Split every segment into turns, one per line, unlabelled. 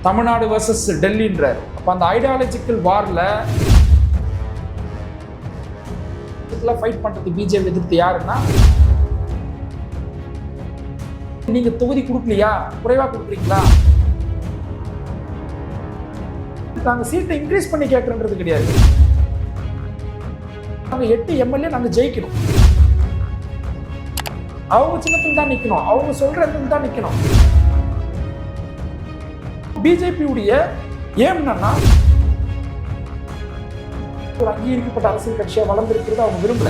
Tamil Nadu versus டெல்லின்றார். அப்போ அந்த ideological வார்ல fight பண்றது பிஜேபி எதிர்த்து யாருன்னா, நீங்க தொகுதி கொடுக்கலையா, குறைவா கொடுக்குறீங்களா, நாங்க சீட்டை இன்க்ரீஸ் பண்ணி கேட்கறது கிடையாது. நாங்க 8 எம்எல்ஏ நாங்க ஜெயிக்கணும், அவங்க சின்னத்தில் தான் நிக்கணும், அவங்க சொல்ற இடத்துல தான் நிக்கணும். பிஜேபியுடைய ஏம் என்னன்னா, ஒரு அங்கீகரிக்கப்பட்ட அரசியல் கட்சியா வளர்ந்திருக்கிறது அவங்க விரும்பல.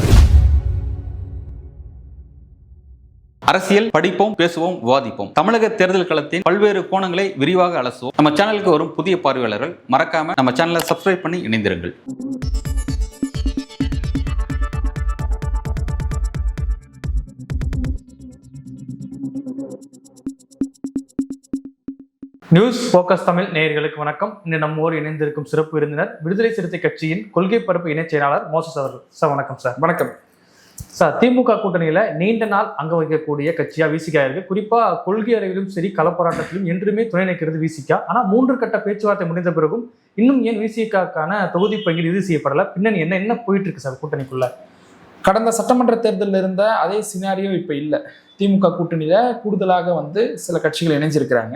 அரசியல் படிப்போம், பேசுவோம், விவாதிப்போம். தமிழக தேர்தல் களத்தின் பல்வேறு கோணங்களை விரிவாக அலசுவோம். நம்ம சேனலுக்கு வரும் புதிய பார்வையாளர்கள் மறக்காம நம்ம சேனலை சப்ஸ்கிரைப் பண்ணி இணைந்திருங்கள்.
நியூஸ் போக்கஸ் தமிழ் நேயர்களுக்கு வணக்கம். இன்று நம்மோடு இணைந்திருக்கும் சிறப்பு விருந்தினர் விடுதலை சிறுத்தை கட்சியின் கொள்கை பரப்பு இணைச் செயலாளர் மோசஸ் அவர்கள். சார் வணக்கம். சார்
வணக்கம்.
சார், திமுக கூட்டணியில நீண்ட நாள் அங்க வைக்கக்கூடிய கட்சியா விசிகா இருக்கு. குறிப்பா கொள்கை அறிவிலும் சரி, களப்போராட்டத்திலும் என்றுமே துணை நிற்கிறது விசிகா. ஆனா 3 கட்ட பேச்சுவார்த்தை முடிந்த பிறகும் இன்னும் ஏன் விசிகாக்கான தொகுதி பங்கீடு இறுதி செய்யப்படல? பின்னணி என்ன போயிட்டு இருக்கு சார் கூட்டணிக்குள்ள?
கடந்த சட்டமன்ற தேர்தலில் இருந்த அதே சினாரியோ இப்போ இல்லை. திமுக கூட்டணியில் கூடுதலாக சில கட்சிகள் இணைஞ்சிருக்கிறாங்க.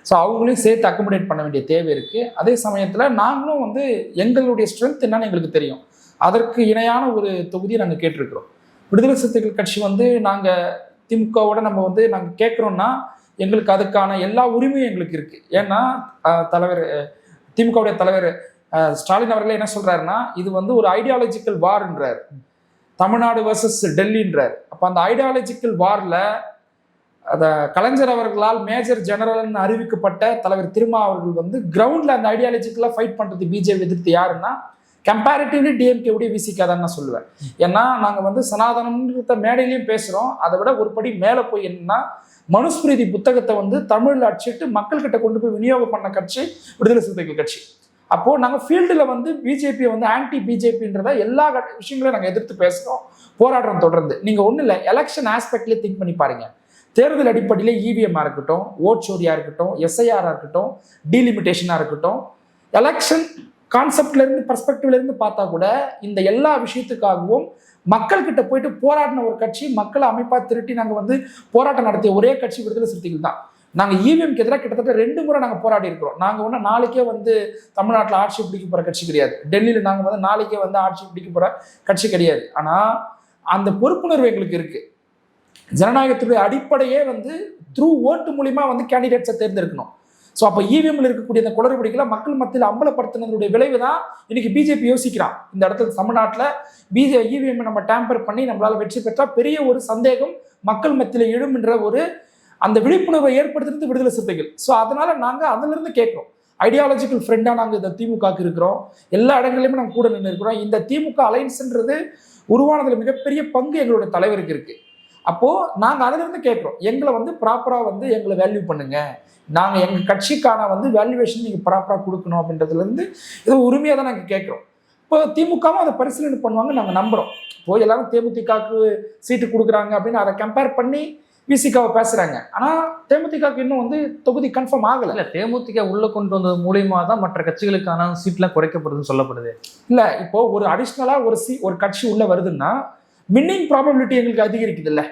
ஸோ அவங்களையும் சேர்த்து அக்கமடேட் பண்ண வேண்டிய தேவை இருக்குது. அதே சமயத்தில் நாங்களும் எங்களுடைய ஸ்ட்ரென்த் என்னன்னு எங்களுக்கு தெரியும். அதற்கு இணையான ஒரு தொகுதியை நாங்கள் கேட்டிருக்கிறோம். விடுதலை சிறுத்தைகள் கட்சி நாங்கள் திமுகவோட நாங்கள் கேட்குறோன்னா எங்களுக்கு அதுக்கான எல்லா உரிமையும் எங்களுக்கு இருக்குது. ஏன்னா திமுகவுடைய தலைவர் ஸ்டாலின் அவர்களே என்ன சொல்கிறாருன்னா, இது ஒரு ஐடியாலஜிக்கல் வார்ன்றார். தமிழ்நாடு வர்சஸ் டெல்லின்றார். அப்போ அந்த ஐடியாலஜிக்கல் வார்ல அதை கலைஞர் அவர்களால் மேஜர் ஜெனரல்னு அறிவிக்கப்பட்ட தலைவர் திருமா அவர்கள் கிரவுண்ட்ல அந்த ஐடியாலஜிக்கலாக ஃபைட் பண்றது பிஜேபி எதிர்த்து யாருன்னா, கம்பேரிட்டிவ்லி டிஎம்கே உடைய விசிக்காதான் நான் சொல்லுவேன். ஏன்னா நாங்கள் சனாதனம்ன்ற மேடையிலையும் பேசுகிறோம். அதை விட ஒரு படி மேலே போய் என்னன்னா, மனுஸ்மிருதி புத்தகத்தை தமிழில் அடிச்சுட்டு மக்கள்கிட்ட கொண்டு போய் விநியோகம் பண்ண கட்சி விடுதலை சிறுத்தைகள் கட்சி. அப்போது நாங்கள் ஃபீல்டில் பிஜேபியை ஆன்டி பிஜேபின்றத எல்லா விஷயங்களையும் நாங்கள் எதிர்த்து பேசுகிறோம், போராடுறோம் தொடர்ந்து. நீங்கள் ஒன்றும் இல்லை, எலெக்ஷன் ஆஸ்பெக்ட்லேயே திங்க் பண்ணி பாருங்க. தேர்தல் அடிப்படையில் இவிஎம்மாக இருக்கட்டும், ஓட் சோரியாக இருக்கட்டும், எஸ்ஐஆராக இருக்கட்டும், டீலிமிட்டேஷனாக இருக்கட்டும், எலெக்ஷன் கான்செப்ட்லேருந்து பர்ஸ்பெக்டிவ்லேருந்து பார்த்தா கூட இந்த எல்லா விஷயத்துக்காகவும் மக்கள்கிட்ட போயிட்டு போராடின ஒரு கட்சி, மக்களை அமைப்பாக திரட்டி நாங்கள் போராட்டம் நடத்திய ஒரே கட்சி விடுதலை சிறுத்தைகள் தான். நாங்கள் இவிஎம்க்கு எதிராக கிட்டத்தட்ட 2 முறை நாங்கள் போராடி இருக்கிறோம். நாங்கள் நாளைக்கே தமிழ்நாட்டில் ஆட்சி பிடிக்க போகிற கட்சி கிடையாது. டெல்லியில் நாங்கள் நாளைக்கே ஆட்சி பிடிக்க போகிற கட்சி கிடையாது. ஆனால் அந்த பொறுப்புணர்வு எங்களுக்கு இருக்குது. ஜனநாயகத்துடைய அடிப்படையே த்ரூ ஓட்டு மூலிமா கேண்டிடேட்ஸை தேர்ந்தெடுக்கணும். ஸோ அப்போ இவிஎம்ல இருக்கக்கூடிய அந்த குளறுபடிகளை மக்கள் மத்தியில் அம்பலப்படுத்தினதுடைய விளைவு தான் இன்னைக்கு பிஜேபி யோசிக்கிறான். இந்த இடத்துல தமிழ்நாட்டில் இவிஎம் நம்ம டேம்பர் பண்ணி நம்மளால் வெற்றி பெற்றால் பெரிய ஒரு சந்தேகம் மக்கள் மத்தியில் எழும்ன்ற அந்த விழிப்புணர்வை ஏற்படுத்துறது விடுதலை சிறுத்தைகள். ஸோ அதனால நாங்கள் அதிலிருந்து கேட்குறோம். ஐடியாலஜிக்கல் ஃப்ரெண்டாக நாங்கள் இந்த திமுகவுக்கு இருக்கிறோம். எல்லா இடங்களையுமே நாங்கள் கூட நின்று இருக்கிறோம். இந்த திமுக அலைன்ஸ்ன்றது உருவானதில் மிகப்பெரிய பங்கு எங்களுடைய தலைவருக்கு இருக்குது. அப்போது நாங்கள் அதிலிருந்து கேட்குறோம், எங்களை ப்ராப்பராக எங்களை வேல்யூ பண்ணுங்க, நாங்கள் எங்கள் கட்சிக்கான வேல்யூவேஷன் நீங்கள் ப்ராப்பராக கொடுக்கணும் அப்படின்றதுலேருந்து இது உரிமையாக தான் நாங்கள் கேட்குறோம். இப்போ திமுகவும் அதை பரிசீலனை பண்ணுவாங்க நாங்கள் நம்புகிறோம். இப்போ எல்லாரும் தேமுதிகவுக்கு சீட்டு கொடுக்குறாங்க அப்படின்னு அதை கம்பேர் பண்ணி விசிகாவை பேசுறாங்க. ஆனால் தேமுதிகவுக்கு இன்னும் தொகுதி கன்ஃபார்ம் ஆகலை.
இல்லை, தேமுதிக உள்ள கொண்டு வந்தது மூலியமா தான் மற்ற கட்சிகளுக்கான சீட்லாம் குறைக்கப்படுதுன்னு சொல்லப்படுது.
இல்லை, இப்போ ஒரு அடிஷ்னலாக ஒரு கட்சி உள்ள வருதுன்னா வின்னிங் ப்ராபபிலிட்டி எங்களுக்கு அதிகரிக்குது. இல்லை,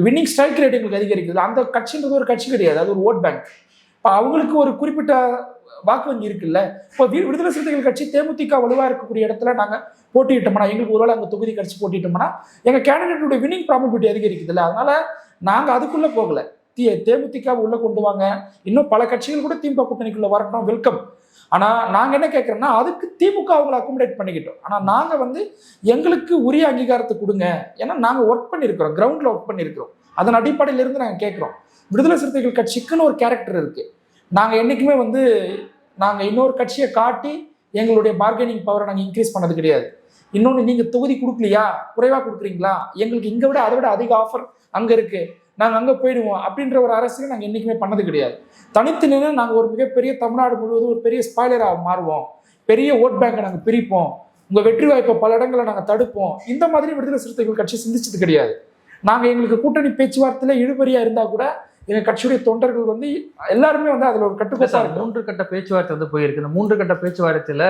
வின்னிங் ஸ்ட்ரைக் ரேட் எங்களுக்கு அதிகரிக்குது. அந்த கட்சின்றது ஒரு கட்சி கிடையாது, அது ஒரு ஓட் பேங்க். இப்போ அவங்களுக்கு ஒரு குறிப்பிட்ட வாக்கு வங்கி இருக்குல்ல. இப்போ விடுதலை சிறுத்தைகள் கட்சி தேமுதிக வலுவாக இருக்கக்கூடிய இடத்துல நாங்கள் போட்டிட்டோம்னா, எங்களுக்கு ஒருவேளை அங்கே தொகுதி கட்சி போட்டிட்டோம்னா எங்கள் கேண்டிடேட்டுடைய வின்னிங் ப்ராபபிலிட்டி அதிகரிக்குது. இல்லை, அதனால நாங்கள் அதுக்குள்ளே போகலை. தேமுதிக உள்ளே கொண்டு வாங்க, இன்னும் பல கட்சிகள் கூட திமுக கூட்டணிக்குள்ளே வரட்டும், வெல்கம். ஆனால் நாங்கள் என்ன கேட்குறோன்னா, அதுக்கு திமுக அவங்களை அக்குமுடேட் பண்ணிக்கிட்டோம். ஆனால் நாங்கள் எங்களுக்கு உரிய அங்கீகாரத்தை கொடுங்க. ஏன்னா நாங்கள் ஒர்க் பண்ணியிருக்கிறோம், கிரவுண்டில் ஒர்க் பண்ணியிருக்கிறோம். அதன் அடிப்படையிலிருந்து நாங்கள் கேட்குறோம். விடுதலை சிறுத்தைகள் கட்சிக்குன்னு ஒரு கேரக்டர் இருக்குது. நாங்கள் என்றைக்குமே நாங்கள் இன்னொரு கட்சியை காட்டி எங்களுடைய பார்கெனிங் பவரை நாங்கள் இன்க்ரீஸ் பண்ணது கிடையாது. இன்னொன்று, நீங்கள் தொகுதி கொடுக்கலையா, குறைவாக கொடுக்குறீங்களா, எங்களுக்கு இங்கே விட அதை விட அதிக ஆஃபர் அங்கே இருக்குது, நாங்கள் அங்கே போயிடுவோம் அப்படின்ற ஒரு அரசியலை நாங்கள் என்றைக்குமே பண்ணது கிடையாது. தனித்து நின்று நாங்கள் ஒரு மிகப்பெரிய தமிழ்நாடு முழுவதும் ஒரு பெரிய ஸ்பாய்லராக மாறுவோம், பெரிய ஓட் பேங்கை நாங்கள் பிரிப்போம், உங்கள் வெற்றி வாய்ப்பை பல இடங்களை நாங்கள் தடுப்போம், இந்த மாதிரி விடுதலை சிறுத்தைகள் கட்சி சிந்திச்சது கிடையாது. நாங்கள் எங்களுக்கு கூட்டணி பேச்சுவார்த்தையில் இழுபறியாக இருந்தால் கூட எங்க கட்சியுடைய தொண்டர்கள் வந்து எல்லாருமே வந்து அதுல ஒரு கட்டுக்கோப்பா இருக்கு.
3 கட்ட பேச்சுவார்த்தை வந்து போயிருக்கு. இந்த 3 கட்ட பேச்சுவார்த்தையில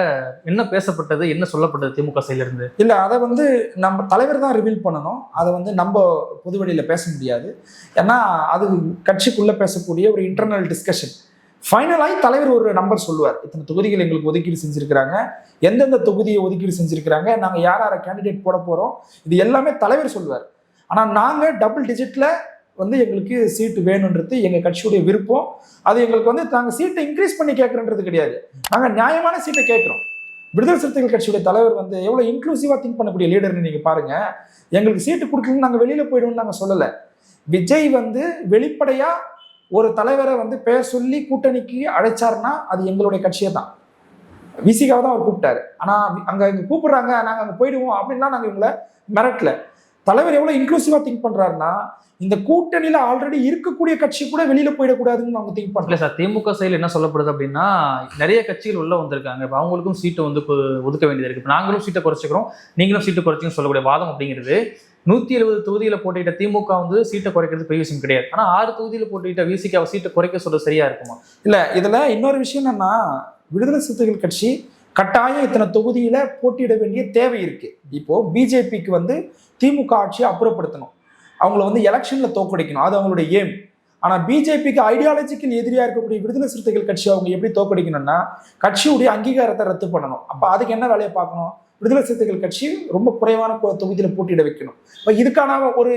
என்ன பேசப்பட்டது, என்ன சொல்லப்பட்டது திமுக சைடுல இருந்து?
இல்ல அதை வந்து நம்ம தலைவர் தான் ரிவீல் பண்ணணும். அதை வந்து நம்ம பொதுவெளியில பேச முடியாது. ஏன்னா அது கட்சிக்குள்ள பேசக்கூடிய ஒரு இன்டர்னல் டிஸ்கஷன். ஃபைனலாகி தலைவர் ஒரு நம்பர் சொல்லுவார், இத்தனை தொகுதிகள் எங்களுக்கு ஒதுக்கீடு செஞ்சிருக்கிறாங்க, எந்தெந்த தொகுதியை ஒதுக்கீடு செஞ்சிருக்கிறாங்க, நாங்கள் யார் யாரை கேண்டிடேட் போட போறோம், இது எல்லாமே தலைவர் சொல்லுவார். ஆனால் நாங்கள் டபுள் டிஜிட்ல வந்து எங்களுக்கு சீட்டு வேணுன்றது எங்கள் கட்சியுடைய விருப்பம். அது எங்களுக்கு வந்து நாங்கள் சீட்டை இன்க்ரீஸ் பண்ணி கேட்குறன்றது கிடையாது, நாங்கள் நியாயமான சீட்டை கேட்குறோம். விடுதலை சிறுத்தைகள் கட்சியுடைய தலைவர் வந்து எவ்வளோ இன்க்ளூசிவாக திங்க் பண்ணக்கூடிய லீடர்னு நீங்கள் பாருங்க. எங்களுக்கு சீட்டு கொடுக்கலன்னு நாங்கள் வெளியில் போயிடுவோம்னு நாங்கள் சொல்லலை. விஜய் வந்து வெளிப்படையாக ஒரு தலைவரை வந்து பெயர் சொல்லி கூட்டணிக்கு அழைச்சாருன்னா அது எங்களுடைய கட்சியை தான், விசிகாவை தான் அவர் கூப்பிட்டாரு. ஆனால் அங்கே கூப்பிடுறாங்க நாங்கள் அங்கே போயிடுவோம் அப்படின்லாம் நாங்கள் இவங்களை மிரட்டல. தலைவர் எவ்வளோ இன்க்ளூசிவாக திங்க் பண்ணுறாருன்னா இந்த கூட்டணியில் ஆல்ரெடி இருக்கக்கூடிய கட்சி கூட வெளியில் போயிடக்கூடாதுன்னு அவங்க திங்க் பண்ணல.
சார், திமுக சைடில் என்ன சொல்லப்படுது அப்படின்னா நிறைய கட்சிகள் உள்ள வந்திருக்காங்க, இப்போ அவங்களுக்கும் சீட்டை வந்து ஒதுக்க வேண்டியது இருக்குது, இப்போ நாங்களும் சீட்டை குறைச்சிக்கிறோம் நீங்களும் சீட்டை குறைச்சின்னு சொல்லக்கூடிய வாதம் அப்படிங்கிறது 170 தொகுதியில் போட்டியிட்ட திமுக வந்து சீட்டை குறைக்கிறது பெரிய விஷயம் கிடையாது. ஆனால் 6 தொகுதியில் போட்டியிட்ட விசிகாவை சீட்டை குறைக்க சொல்றது சரியா இருக்குமா? இல்லை,
இதில் இன்னொரு விஷயம் என்னன்னா விடுதலை சிறுத்தைகள் கட்சி கட்டாயம் இத்தனை தொகுதியில போட்டியிட வேண்டிய தேவை இருக்கு. இப்போ பிஜேபிக்கு வந்து திமுக ஆட்சியை அப்புறப்படுத்தணும், அவங்கள வந்து எலெக்ஷன்ல தோக்கடிக்கணும், அது அவங்களுடைய ஏம். ஆனா பிஜேபிக்கு ஐடியாலஜிக்கல் எதிரியா இருக்கக்கூடிய விடுதலை சிறுத்தைகள் கட்சி அவங்க எப்படி தோக்கடிக்கணும்னா கட்சியுடைய அங்கீகாரத்தை ரத்து பண்ணணும். அப்ப அதுக்கு என்ன வேலையை பார்க்கணும்? விடுதலை சிறுத்தைகள் கட்சி ரொம்ப குறைவான தொகுதியில போட்டியிட வைக்கணும். இப்போ இதுக்கான ஒரு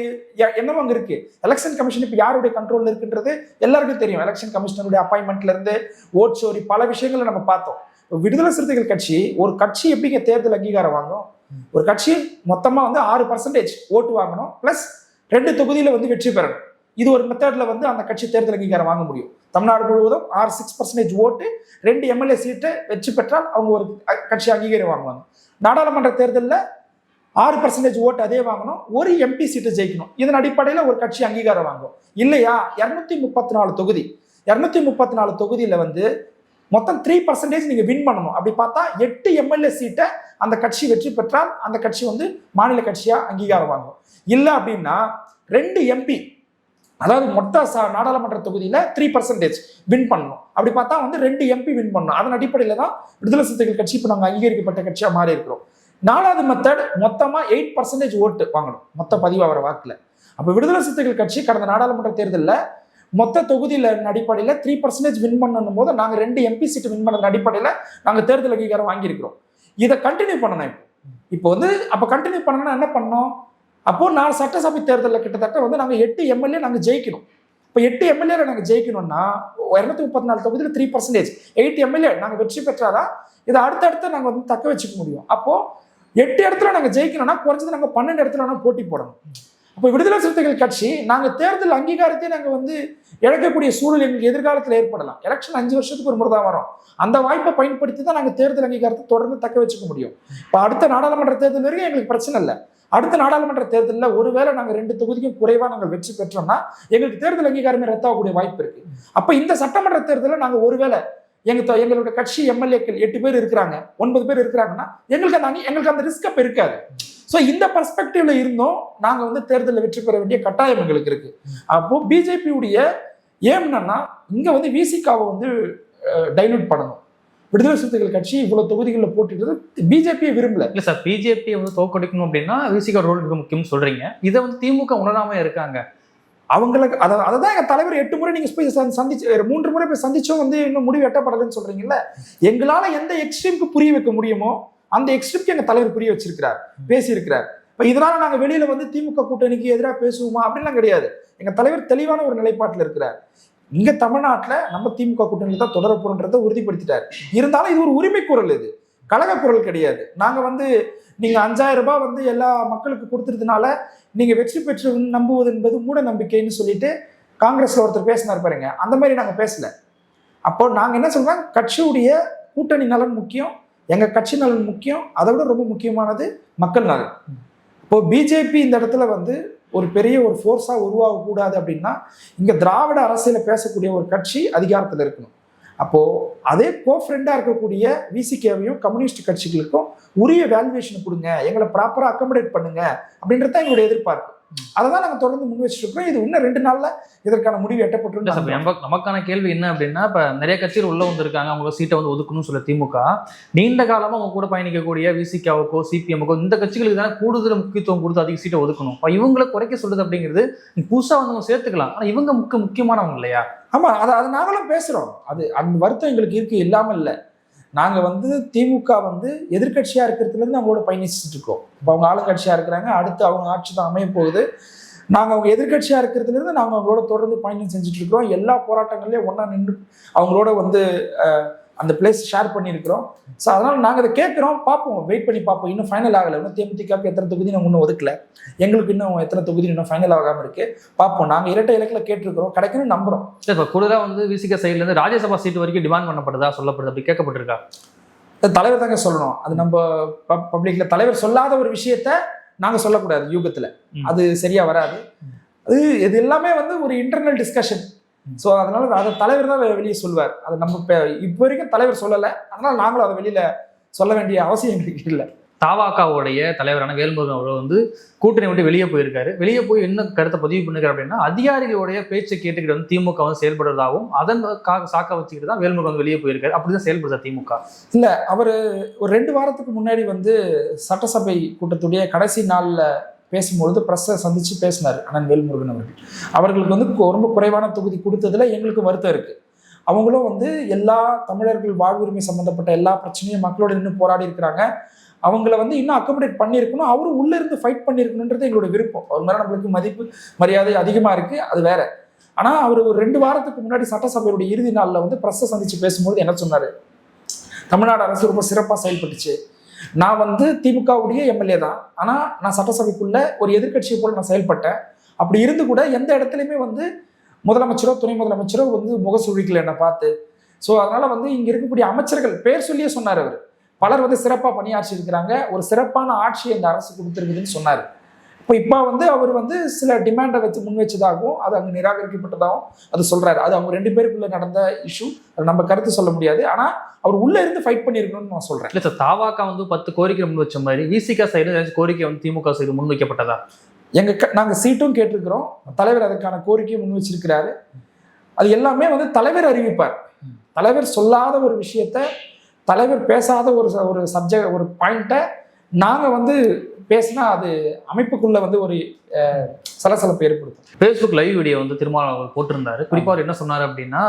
எண்ணம் அங்க இருக்கு. எலெக்ஷன் கமிஷன் இப்போ யாருடைய கண்ட்ரோல் இருக்குன்றது எல்லாருக்கும் தெரியும். எலெக்ஷன் கமிஷனருடைய அப்பாயின்மெண்ட்ல இருந்து ஓட் சோரி பல விஷயங்களை நம்ம பார்த்தோம். விடுதலை சிறுத்தைகள் கட்சி ஒரு கட்சி எப்படிங்க தேர்தல் அங்கீகாரம் வாங்கும்? ஒரு கட்சி மொத்தமா வந்து 6% ஓட்டு வாங்கணும், பிளஸ் 2 தொகுதியில வந்து வெற்றி பெறணும். இது ஒரு மெத்தட்ல வந்து அந்த கட்சி தேர்தல் அங்கீகாரம் வாங்க முடியும். தமிழ்நாடு முழுவதும் 6% ஓட்டு 2 எம்எல்ஏ சீட்டை வெற்றி பெற்றால் அவங்க ஒரு கட்சி அங்கீகாரம் வாங்குவாங்க. நாடாளுமன்ற தேர்தலில் 6% ஓட்டு அதே வாங்கணும், ஒரு எம்பி சீட்டை ஜெயிக்கணும். இதன் அடிப்படையில் ஒரு கட்சி அங்கீகாரம் வாங்கும். இல்லையா 234 தொகுதி, 234 தொகுதியில வந்து மொத்தம் 3% நீங்க வின் பண்ணணும். அப்படி பார்த்தா 8 எம்எல்ஏ சீட்டை அந்த கட்சி வெற்றி பெற்றால் அந்த கட்சி வந்து மாநில கட்சியா அங்கீகாரம் வாங்கும். இல்லை அப்படின்னா 2 எம்பி, அதாவது மொத்த நாடாளுமன்ற தொகுதியில 3% வின் பண்ணணும். அப்படி பார்த்தா வந்து 2 எம்பி வின் பண்ணணும். அதன் அடிப்படையில தான் விடுதலை சிறுத்தைகள் கட்சி இப்போ நாங்கள் அங்கீகரிக்கப்பட்ட கட்சியா மாறி இருக்கிறோம். 4வது மெத்தட் மொத்தமா 8% ஓட்டு வாங்கணும் மொத்த பதிவாகிற வாக்குல. அப்ப விடுதலை சிறுத்தைகள் கட்சி கடந்த நாடாளுமன்ற தேர்தலில் மொத்த தொகுதியில அடிப்படையில் 3% வின் பண்ணணும் போது நாங்கள் 2 எம்பி சீட்டு வின் பண்ணது அடிப்படையில் நாங்கள் தேர்தல் அங்கீகாரம் வாங்கியிருக்கிறோம். இதை கண்டினியூ பண்ணணும். இப்போ வந்து அப்போ கண்டினியூ பண்ணணும்னா என்ன பண்ணணும்? அப்போ 4 சட்டசபை தேர்தலில் கிட்டத்தட்ட வந்து நாங்கள் 8 எம்எல்ஏ நாங்கள் ஜெயிக்கணும். இப்போ 8 எம்எல்ஏ நாங்கள் ஜெயிக்கணும்னா 234 தொகுதியில் 3%, 8 எம்எல்ஏ நாங்கள் வெற்றி பெற்றாதான் இதை அடுத்தடுத்து நாங்கள் வந்து தக்க வச்சுக்க முடியும். அப்போ 8 இடத்துல நாங்கள் ஜெயிக்கணும்னா குறைஞ்சது நாங்கள் 12 இடத்துல வேணா போட்டி போடணும். அப்போ விடுதலை சிறுத்தைகள் கட்சி நாங்கள் தேர்தல் அங்கீகாரத்தை நாங்கள் வந்து இழக்கக்கூடிய சூழல் எங்களுக்கு எதிர்காலத்தில் ஏற்படலாம். எலெக்ஷன் 5 வருஷத்துக்கு ஒரு முறை தான் வரும். அந்த வாய்ப்பை பயன்படுத்தி தான் நாங்கள் தேர்தல் அங்கீகாரத்தை தொடர்ந்து தக்க வச்சுக்க முடியும். இப்போ அடுத்த நாடாளுமன்ற தேர்தல் வரைக்கும் எங்களுக்கு பிரச்சனை இல்லை. அடுத்த நாடாளுமன்ற தேர்தலில் ஒருவேளை நாங்கள் 2 தொகுதிக்கும் குறைவாக நாங்கள் வெற்றி பெற்றோம்னா எங்களுக்கு தேர்தல் அங்கீகாரமே ரத்தாகக்கூடிய வாய்ப்பு இருக்கு. அப்போ இந்த சட்டமன்ற தேர்தலில் நாங்கள் ஒருவேளை எங்களோட கட்சி எம்எல்ஏக்கள் 8 பேர் இருக்கிறாங்க, 9 பேர் இருக்கிறாங்கன்னா எங்களுக்கு அந்த ரிஸ்க் அப்போ இருக்காது. ஸோ இந்த பர்ஸ்பெக்டிவ்ல இருந்தும் நாங்கள் வந்து தேர்தலில் வெற்றி பெற வேண்டிய கட்டாயம் எங்களுக்கு இருக்கு. அப்போ பிஜேபியுடைய ஏம் என்னன்னா இங்க வந்து விசிகாவை வந்து டைலூட் பண்ணணும். விடுதலை சிறுத்தைகள் கட்சி இவ்வளவு தொகுதிகளில் போட்டிட்டு பிஜேபியை விரும்பல.
இல்லை சார், பிஜேபியை வந்து தோற்கடிக்கணும் அப்படின்னா விசிகா ரோல் மிக முக்கியம்னு சொல்றீங்க. இதை வந்து திமுக உணராம இருக்காங்க.
அவங்களுக்கு அதான் எங்க தலைவர் 8 முறை நீங்க போய் சந்திச்சு 3 முறை போய் சந்திச்சும் வந்து இன்னும் முடிவு எட்டப்படலைன்னு சொல்றீங்கல்ல. எங்களால எந்த எக்ஸ்ட்ரீமுக்கு புரிய வைக்க முடியுமோ அந்த எக்ஸ்ட்ரீமுக்கு எங்க தலைவர் புரிய வச்சிருக்கிறார், பேசியிருக்கிறார். இப்ப இதனால நாங்க வெளியில வந்து திமுக கூட்டணிக்கு எதிராக பேசுவோமா அப்படின்லாம் கிடையாது. எங்க தலைவர் தெளிவான ஒரு நிலைப்பாட்டில் இருக்கிறார். இங்க தமிழ்நாட்டுல நம்ம திமுக கூட்டணியில் தான் தொடர போறோன்றதை உறுதிப்படுத்திட்டார். இருந்தாலும் இது ஒரு உரிமை குரல், இது கழக குரல் கிடையாது. நாங்க வந்து நீங்க 5000 ரூபாய் வந்து எல்லா மக்களுக்கு கொடுத்துறதுனால நீங்க வெற்றி பெற்று நம்புவது என்பது மூட நம்பிக்கைன்னு சொல்லிட்டு காங்கிரஸ்ல ஒருத்தர் பேசினார் பாருங்க, அந்த மாதிரி நாங்க பேசல. அப்போ நாங்க என்ன சொல்றோம், கட்சியுடைய கூட்டணி நலன் முக்கியம், எங்க கட்சி நலன் முக்கியம், அதை விட ரொம்ப முக்கியமானது மக்கள் நலன். இப்போ பிஜேபி இந்த இடத்துல வந்து ஒரு பெரிய ஒரு ஃபோர்ஸா உருவாகக்கூடாது அப்படின்னா இங்க திராவிட அரசியல பேசக்கூடிய ஒரு கட்சி அதிகாரத்தில் இருக்கணும். அப்போ அதே கோஃப்ரெண்டா இருக்கக்கூடிய விசிகேவையும் கம்யூனிஸ்ட் கட்சிகளுக்கும் உரிய வேல்யூவேஷன் கொடுங்க, எங்களை ப்ராப்பரா அக்கமடேட் பண்ணுங்க அப்படின்றது தான் எங்களுடைய எதிர்பார்ப்பு. அதை தான் நாங்கள் தொடர்ந்து முன் வச்சுட்டு இருக்கோம். இது இன்னும் 2 நாள்ல இதற்கான முடிவு எட்டப்பட்டு.
நமக்கான கேள்வி என்ன அப்படின்னா, இப்ப நிறைய கட்சிகள் உள்ள வந்திருக்காங்க, அவங்க சீட்டை வந்து ஒதுக்கணும்னு சொல்ல திமுக நீண்ட காலமா அவங்க கூட பயணிக்கக்கூடிய விசிகாவுக்கோ சிபிஎம்முக்கோ இந்த கட்சிகளுக்கு தானே கூடுதல் முக்கியத்துவம் கொடுத்து அதிக சீட்டை ஒதுக்கணும். இவங்களை குறைக்க சொல்றது அப்படிங்கிறது புதுசா வந்து சேர்த்துக்கலாம், ஆனா இவங்க முக்கியமானவங்க இல்லையா?
ஆமா, அதை நாங்களும் பேசுறோம். அது அந்த வருத்தம் எங்களுக்கு இருக்கு, இல்லாமல் இல்லை. நாங்க வந்து திமுக வந்து எதிர்கட்சியா இருக்கிறதுல இருந்து அவங்களோட பயணிச்சுட்டு இருக்கோம். இப்போ அவங்க ஆளுங்கட்சியா இருக்கிறாங்க, அடுத்து அவங்க ஆட்சி தான் அமைய போகுது. நாங்கள் அவங்க எதிர்கட்சியா இருக்கிறதுல இருந்து நாங்கள் அவங்களோட தொடர்ந்து பயணம் செஞ்சுட்டு இருக்கிறோம். எல்லா போராட்டங்கள்லயும் ஒன்றா நின்று அவங்களோட வந்து அந்த பிளேஸ் ஷேர் பண்ணியிருக்கிறோம். ஸோ அதனால நாங்கள் அதை கேட்குறோம், பார்ப்போம், வெயிட் பண்ணி பார்ப்போம். இன்னும் ஃபைனல் ஆகலை. இன்னும் தேமுதிகக்கு எத்தனை தொகுதி நாங்கள் இன்னும் ஒதுக்கல, எங்களுக்கு இன்னும் எத்தனை தொகுதி இன்னும் ஃபைனல் ஆகாமல் இருக்கு, பார்ப்போம். நாங்கள் இரட்டை இலக்கில் கேட்டிருக்கிறோம், கிடைக்கணும்னு நம்புறோம்.
இப்போ கூடுதலாக வந்து விசிக சைட்லேருந்து ராஜ்யசபா சீட்டு வரைக்கும் டிமாண்ட் பண்ணப்படுதா, சொல்லப்படுது, அப்படி கேட்கப்பட்டிருக்கா?
தலைவர் தாங்க சொல்லணும். அது நம்ம பப்ளிக்ல தலைவர் சொல்லாத ஒரு விஷயத்த நாங்கள் சொல்லக்கூடாது யூகத்தில், அது சரியா வராது. இது எல்லாமே வந்து ஒரு இன்டர்னல் டிஸ்கஷன். ஸோ அதனால அதை தலைவர் தான் வெளியே சொல்வார். அதை நம்ம இப்போ வரைக்கும் தலைவர் சொல்லலை, அதனால நாங்களும் அதை வெளியில சொல்ல வேண்டிய அவசியம் எங்களுக்கு இல்லை.
தவாகாவுடைய தலைவரான வேல்முருகன் அவர் வந்து கூட்டணி விட்டு வெளியே போயிருக்காரு. வெளியே போய் என்ன கருத்தை பதிவு பண்ணுறாரு அப்படின்னா, அதிகாரிகளுடைய பேச்சை கேட்டுக்கிட்டு வந்து திமுக வந்து செயல்படுறதாகவும் அதன் சாக்க வச்சுக்கிட்டு தான் வேல்முருகன் வெளியே போயிருக்காரு. அப்படிதான் செயல்படுதா திமுக?
இல்லை, அவர் ஒரு 2 வாரத்துக்கு முன்னாடி வந்து சட்டசபை கூட்டத்துடைய கடைசி நாளில் பேசும்பொழுது ப்ரெஸ்ஸை சந்திச்சு பேசினார் அண்ணன் வேல்முருகன் அவர்கள். அவர்களுக்கு வந்து ரொம்ப குறைவான தொகுதி கொடுத்ததுல எங்களுக்கு வருத்தம் இருக்கு. அவங்களும் வந்து எல்லா தமிழர்கள் வாழ்வுரிமை சம்பந்தப்பட்ட எல்லா பிரச்சனையும் மக்களோட நின்று போராடி இருக்கிறாங்க. அவங்கள வந்து இன்னும் அக்கமடேட் பண்ணியிருக்கணும், அவரும் உள்ள இருந்து ஃபைட் பண்ணியிருக்கணுன்றது எங்களோட விருப்பம். அவர் மேலே நம்மளுக்கு மதிப்பு மரியாதை அதிகமாக இருக்கு, அது வேற. ஆனால் அவர் ஒரு 2 வாரத்துக்கு முன்னாடி சட்டசபையுடைய இறுதி நாளில் வந்து ப்ரெஸ்ஸை சந்திச்சு பேசும்போது என்ன சொன்னார், தமிழ்நாடு அரசு ரொம்ப சிறப்பாக செயல்பட்டுச்சு, நான் வந்து திமுகவுடைய எம்எல்ஏ தான், ஆனால் நான் சட்டசபைக்குள்ள ஒரு எதிர்கட்சியை போல நான் செயல்பட்டேன். அப்படி இருந்து கூட எந்த இடத்துலையுமே வந்து முதலமைச்சரோ துணை முதலமைச்சரோ வந்து முகசுழிக்கல என்னை பார்த்து. ஸோ அதனால வந்து இங்க இருக்கக்கூடிய அமைச்சர்கள் பேர் சொல்லியே சொன்னார், அவர் பலர் வந்து சிறப்பாக பணியாற்றி இருக்கிறாங்க, ஒரு சிறப்பான ஆட்சியை இந்த அரசு கொடுத்துருக்குதுன்னு சொன்னார். இப்போ வந்து அவர் வந்து சில டிமாண்டை வச்சு முன் வச்சதாகவும் அது அங்கே நிராகரிக்கப்பட்டதாகவும் அது சொல்றாரு. அது அவங்க 2 பேருக்குள்ள நடந்த இஷ்யூ, அது நம்ம கருத்து சொல்ல முடியாது. ஆனா அவர் உள்ள இருந்து ஃபைட் பண்ணிருக்கணும்னு நான் சொல்றேன்.
இல்லை சார், தாவாக்கா வந்து 10 கோரிக்கை முன் வச்ச மாதிரி விசிகா சைடு கோரிக்கை வந்து திமுக சைடு முன் வைக்கப்பட்டதா?
நாங்கள் சீட்டும் கேட்டிருக்கிறோம், தலைவர் அதற்கான கோரிக்கையை முன் வச்சிருக்கிறாரு. அது எல்லாமே வந்து தலைவர் அறிவிப்பார். தலைவர் சொல்லாத ஒரு விஷயத்த, தலைவர் பேசாத ஒரு சப்ஜெக்ட், ஒரு பாயிண்ட்டை நாங்கள் வந்து பேசினா அது அமைப்புக்குள்ள வந்து ஒரு சலசலப்பை ஏற்படுத்தும்.
ஃபேஸ்புக் லைவ் வீடியோ வந்து திருமாவளவன் போட்டிருந்தாரு. குறிப்பாக அவர் என்ன சொன்னார் அப்படின்னா,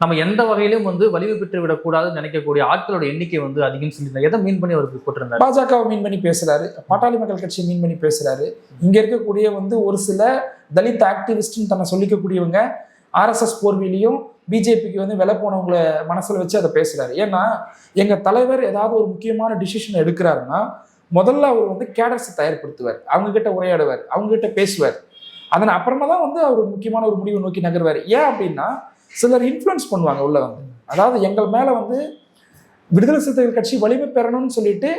நம்ம எந்த வகையிலும் வந்து வலிமை பெற்று விடக்கூடாதுன்னு நினைக்கக்கூடிய ஆட்களோட எண்ணிக்கை வந்து அதிகம் சொல்லியிருந்தார். எதை மீன் பண்ணி அவருக்கு போட்டிருந்தாரு?
பாஜகவை மீன் பண்ணி பேசுறாரு, பாட்டாளி மக்கள் கட்சியை மீன் பண்ணி பேசுறாரு. இங்க இருக்கக்கூடிய வந்து ஒரு சில தலித் ஆக்டிவிஸ்ட்னு தன்னை சொல்லிக்கக்கூடியவங்க ஆர்எஸ்எஸ் போர்விலையும் பிஜேபிக்கு வந்து விலை போனவங்களை மனசுல வச்சு அதை பேசுறாரு. ஏன்னா எங்க தலைவர் ஏதாவது ஒரு முக்கியமான டிசிஷன் எடுக்கிறாருன்னா முதல்ல அவர் வந்து கேடர்ஸை தயார்படுத்துவார், அவங்க கிட்ட உரையாடுவார், அவங்க கிட்ட பேசுவார். அதன் அப்புறமா தான் வந்து அவர் முக்கியமான ஒரு முடிவை நோக்கி நகர்வார். ஏன் அப்படின்னா சிலர் இன்ஃப்ளூயன்ஸ் பண்ணுவாங்க உள்ள வந்து, அதாவது எங்கள் மேல வந்து விடுதலை சிறுத்தைகள் கட்சி வலிமை பெறணும்னு சொல்லிட்டு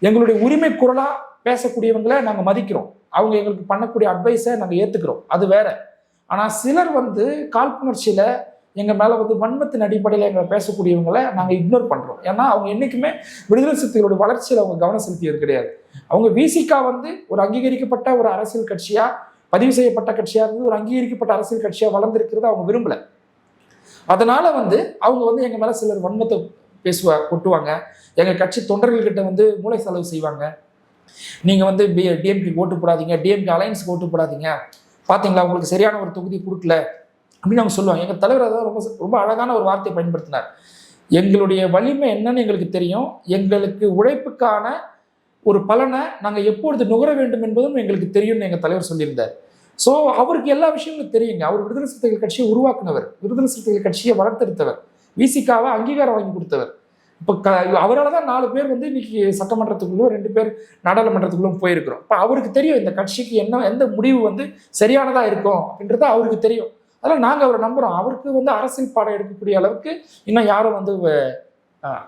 எங்களுடைய உரிமை குரலா பேசக்கூடியவங்களை நாங்க மதிக்கிறோம், அவங்க எங்களுக்கு பண்ணக்கூடிய அட்வைஸை நாங்க ஏத்துக்கிறோம், அது வேற. ஆனா சிலர் வந்து காழ்ப்புணர்ச்சியில எங்க மேல வந்து வன்மத்தின் அடிப்படையில் எங்களை பேசக்கூடியவங்களை நாங்க இக்னோர் பண்றோம். ஏன்னா அவங்க என்னைக்குமே விடுதலை சிறுத்தைகளுடைய வளர்ச்சியில் அவங்க கவனம் செலுத்தியது கிடையாது. அவங்க விசிகா வந்து ஒரு அங்கீகரிக்கப்பட்ட ஒரு அரசியல் கட்சியா, பதிவு செய்யப்பட்ட கட்சியா இருந்து ஒரு அங்கீகரிக்கப்பட்ட அரசியல் கட்சியா வளர்ந்திருக்கிறத அவங்க விரும்பல. அதனால வந்து அவங்க வந்து எங்க மேல சிலர் வன்மத்தை கொட்டுவாங்க, எங்க கட்சி தொண்டர்கள்கிட்ட வந்து மூளை செலவு செய்வாங்க. நீங்க வந்து டிஎம்கே ஓட்டு போடாதீங்க, டிஎம்கே அலையன்ஸ்க்கு ஓட்டு போடாதீங்க, பாத்தீங்களா உங்களுக்கு சரியான ஒரு தொகுதி கொடுக்கல அப்படின்னு அவங்க சொல்லுவாங்க. எங்க தலைவர் அதான் ரொம்ப ரொம்ப அழகான ஒரு வார்த்தையை பயன்படுத்தினார். எங்களுடைய வலிமை என்னன்னு எங்களுக்கு தெரியும், எங்களுக்கு உழைப்புக்கான ஒரு பலனை நாங்கள் எப்பொழுது நுகர வேண்டும் என்பதும் எங்களுக்கு தெரியும்னு எங்கள் தலைவர் சொல்லியிருந்தார். ஸோ அவருக்கு எல்லா விஷயங்களும் தெரியுங்க. அவர் விடுதலை சிறுத்தைகள் கட்சியை உருவாக்குனவர், விடுதலை சிறுத்தைகள் கட்சியை வளர்த்தெடுத்தவர், விசிகாவை அங்கீகாரம் வாங்கி கொடுத்தவர். இப்போ அவரால் தான் 4 பேர் வந்து இன்னைக்கு சட்டமன்றத்துக்குள்ளும் 2 பேர் நாடாளுமன்றத்துக்குள்ளும் போயிருக்கிறோம். இப்போ அவருக்கு தெரியும் இந்த கட்சிக்கு எந்த முடிவு வந்து சரியானதா இருக்கும் அப்படின்றது அவருக்கு தெரியும். அதனால் நாங்கள் அவரை நம்புகிறோம். அவருக்கு வந்து அரசியல் பாடம் எடுக்கக்கூடிய அளவுக்கு இன்னும் யாரும் வந்து